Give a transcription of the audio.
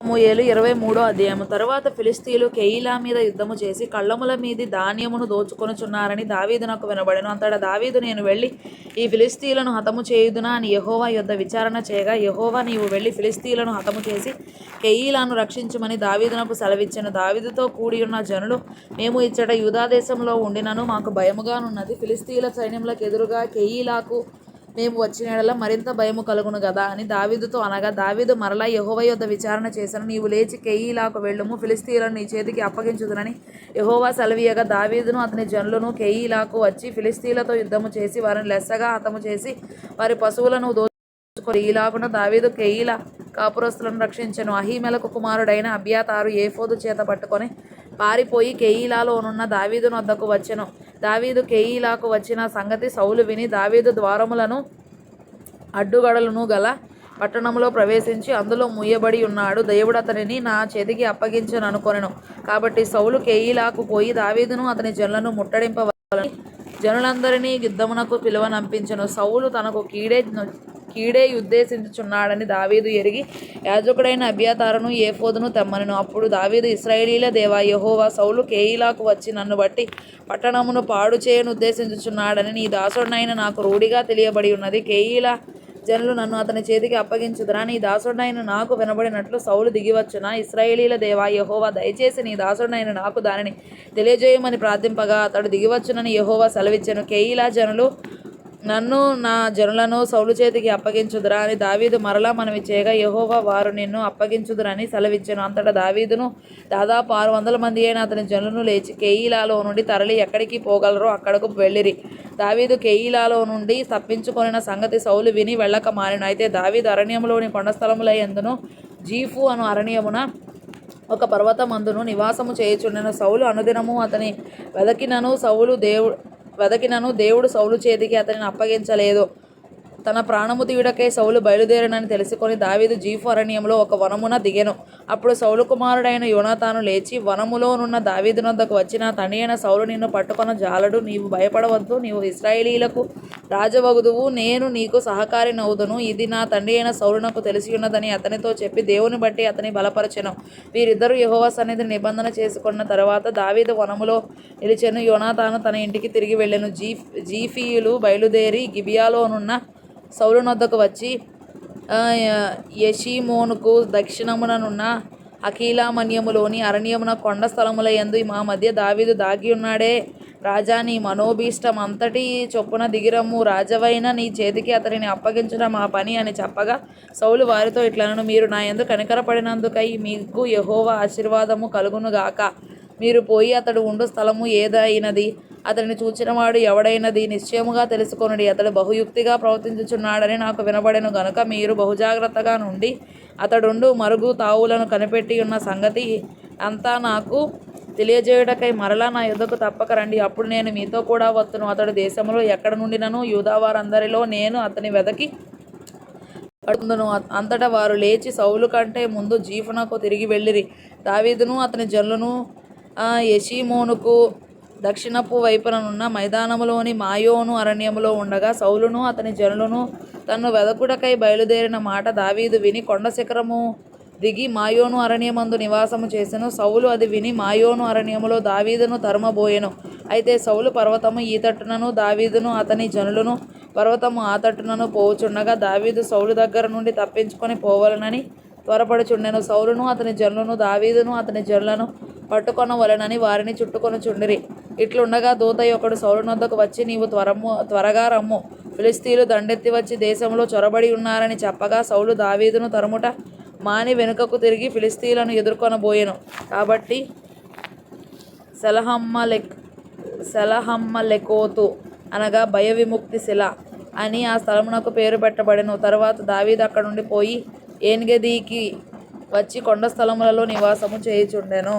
సమూయేలు 23వ అధ్యాయము. తరువాత ఫిలిష్తీయులు కెయీలా మీద యుద్ధము చేసి కళ్ళముల మీది ధాన్యమును దోచుకొనుచున్నారని దావీదునకు వినబడెను. అంతటా దావీదు, నేను వెళ్ళి ఈ ఫిలిష్తీయులను హతము చేయుదునా అని యెహోవా యొద్ద విచారణ చేయగా, యెహోవా, నీవు వెళ్ళి ఫిలిష్తీయులను హతము చేసి కెయీలాను రక్షించుమని దావీదునకు సెలవిచ్చెను. దావీదుతో కూడియున్న జనులు, మేము ఇచ్చట యూదాదేశంలో ఉండినను మాకు భయముగానున్నది. ఫిలిష్తీయుల సైన్యములకు ఎదురుగా కెయీలాకు మేము వచ్చిన యెడల మరింత భయము కలుగును గదా అని దావీదుతో అనగా, దావీదు మరలా యెహోవా యొద్ద విచారణ చేసెను. నీవు లేచి కెయీలాకు వెళ్ళుము, ఫిలిష్తీయులను నీ చేతికి అప్పగించుదునని యెహోవా సెలవీయగా, దావీదును అతని జనులను కెయీలాకు వచ్చి ఫిలిష్తీయులతో యుద్ధము చేసి వారిని లెస్సగా హతము చేసి వారి పశువులను దోచుకొని ఈలాగున దావీదు కెయీలా కాపురస్తులను రక్షించెను. అహీమెలకు కుమారుడైన అబ్యాతారు ఏఫోదు చేత పట్టుకొని పారిపోయి కెయీలాలోనున్న దావీదు వద్దకు వచ్చెను. దావీదు కెయీలాకు వచ్చిన సంగతి సౌలు విని, దావీదు ద్వారములను అడ్డుగడలను గల పట్టణంలో ప్రవేశించి అందులో ముయ్యబడి ఉన్నాడు, దేవుడు అతనిని నా చేతికి అప్పగించననుకొనెను. కాబట్టి సౌలు కెయీలాకు పోయి దావీదును అతని జనులను ముట్టడింపవలెనని జనులందరినీ యుద్ధమునకు పిలువనంపించెను. సౌలు తనకు కీడే ఉద్దేశించుచున్నాడని దావీదు ఎరిగి యాజకుడైన అబ్యాతారును ఏఫోదును తెమ్మనెను. అప్పుడు దావీదు, ఇశ్రాయేలీల దేవా యెహోవా, సౌలు కెయీలాకు వచ్చి నన్ను బట్టి పట్టణమును పాడు చేయను ఉద్దేశించుచున్నాడని నీ దాసుడనైన నాకు రూఢిగా తెలియబడి ఉన్నది. కెయీలా జనులు నన్ను అతని చేతికి అప్పగించుదురా? నీ దాసుడనైన నాకు వినబడినట్లు సౌలు దిగివచ్చునా? ఇశ్రాయేలీల దేవా యెహోవా, దయచేసి నీ దాసుడనైన నాకు దానిని తెలియజేయమని ప్రార్థింపగా అతడు దిగివచ్చునని యెహోవా సెలవిచ్చెను. కెయీలా జనులు నన్ను నా జనులను సౌలు చేతికి అప్పగించుదురా అని దావీదు మరలా మనవి చేయగా, యెహోవా, వారు నిన్ను అప్పగించుదురని సెలవిచ్చెను. అంతటా దావీదును దాదాపు 600 మంది అయిన అతని జనులను లేచి కెయీలాలో నుండి తరలి ఎక్కడికి పోగలరో అక్కడకు వెళ్ళిరి. దావీదు కెయీలాలో నుండి తప్పించుకొనిన సంగతి సౌలు విని వెళ్ళక మానెను. అయితే దావీదు అరణ్యములోని కొండస్థలముల యందును జీఫు అను అరణ్యమున ఒక పర్వతమందును నివాసము చేయుచుండెను. సౌలు అనుదినము అతని వెదకినను దేవుడు సౌలు చేతికి అతనిని అప్పగించలేదు. తన ప్రాణము తీయుటకై సౌలు బయలుదేరినని తెలుసుకొని దావీదు జీఫు అరణ్యంలో ఒక వనమున దిగెను. అప్పుడు సౌలు కుమారుడైన యోనాతాను లేచి వనములోనున్న దావీదునొద్దకు వచ్చి, నా తండ్రి అయిన సౌలు నిన్ను పట్టుకొన జాలడు, నీవు భయపడవద్దు, నీవు ఇశ్రాయేలీలకు రాజవగుదువు, నేను నీకు సహకారినవుదును. ఇది నా తండ్రి అయిన సౌలునకు తెలిసియున్నదని అతనితో చెప్పి దేవుని బట్టి అతని బలపరచెను. వీరిద్దరూ యెహోవా సన్నిధిని నిబంధన చేసుకున్న తరువాత దావీదు వనములో నిలిచెను. యోనాతాను తన ఇంటికి తిరిగి వెళ్ళెను. జీఫీయులు బయలుదేరి గిబియాలోనున్న సౌలునొద్దకు వచ్చి యెషీమోనుకు దక్షిణముననున్న అకీలామన్యములోని అరణ్యమున కొండ స్థలముల యందు మా మధ్య దావీదు దాగి ఉన్నాడే. రాజా, నీ మనోభీష్టం అంతటి చొప్పున దిగిరమ్ము, రాజవైన నీ చేతికి అతనిని అప్పగించడం మా పని అని చెప్పగా, సౌలు వారితో ఇట్లనెను, మీరు నా యందు కనికరపడినందుకై మీకు యెహోవా ఆశీర్వాదము కలుగునుగాక. మీరు పోయి అతడు ఉండు స్థలము ఏదైనది, అతడిని చూచినవాడు ఎవడైనది నిశ్చయముగా తెలుసుకొనుడి. అతడు బహుయుక్తిగా ప్రవర్తించుచున్నాడని నాకు వినబడెను గనుక మీరు బహుజాగ్రత్తగా నుండి అతడుండు మరుగు తావులను కనిపెట్టి ఉన్న సంగతి అంతా నాకు తెలియజేయుటకై మరలా నా యుద్ధకు తప్పక రండి. అప్పుడు నేను మీతో కూడా వత్తును. అతడు దేశంలో ఎక్కడ నుండినను యూదావారందరిలో నేను అతని వెదకి పడుకుందును. అంతటా వారు లేచి సౌలు కంటే ముందు జీఫునకు తిరిగి వెళ్ళిరి. దావీదును అతని జనులను యెషీమోనుకు దక్షిణపు వైపుననున్న మైదానములోని మాయోను అరణ్యములో ఉండగా, సౌలును అతని జనులను తన్ను వెదకుటకై బయలుదేరిన మాట దావీదు విని కొండ శిఖరము దిగి మాయోను అరణ్యమందు నివాసము చేసెను. సౌలు అది విని మాయోను అరణ్యములో దావీదును తరుమబోయెను. అయితే సౌలు పర్వతము ఈ తట్టునను దావీదును అతని జనులను పర్వతము ఆ తట్టునను పోవుచుండగా, దావీదు సౌలు దగ్గర నుండి తప్పించుకొని పోవలనని త్వరపడుచుండెను. సౌలును అతని జనులను దావీదును అతని జనులను పట్టుకొనవలెనని వారిని చుట్టుకొనుచుండిరి. ఇట్లుండగా దూత ఒకడు సౌలునొద్దకు వచ్చి, నీవు త్వరగా రమ్ము, ఫిలిష్తీయులు దండెత్తి వచ్చి దేశంలో చొరబడి ఉన్నారని చెప్పగా, సౌలు దావీదును తరుముట మాని వెనుకకు తిరిగి ఫిలిష్తీయులను ఎదుర్కొనబోయెను. కాబట్టి సెలహమ్మలెకోతు అనగా భయ విముక్తి శిల అని ఆ స్థలమునకు పేరు పెట్టబడెను. తరువాత దావీదు అక్కడ నుండి పోయి ఏన్గెదీకి వచ్చి కొండ స్థలములలో నివాసము చేయుచుండెను.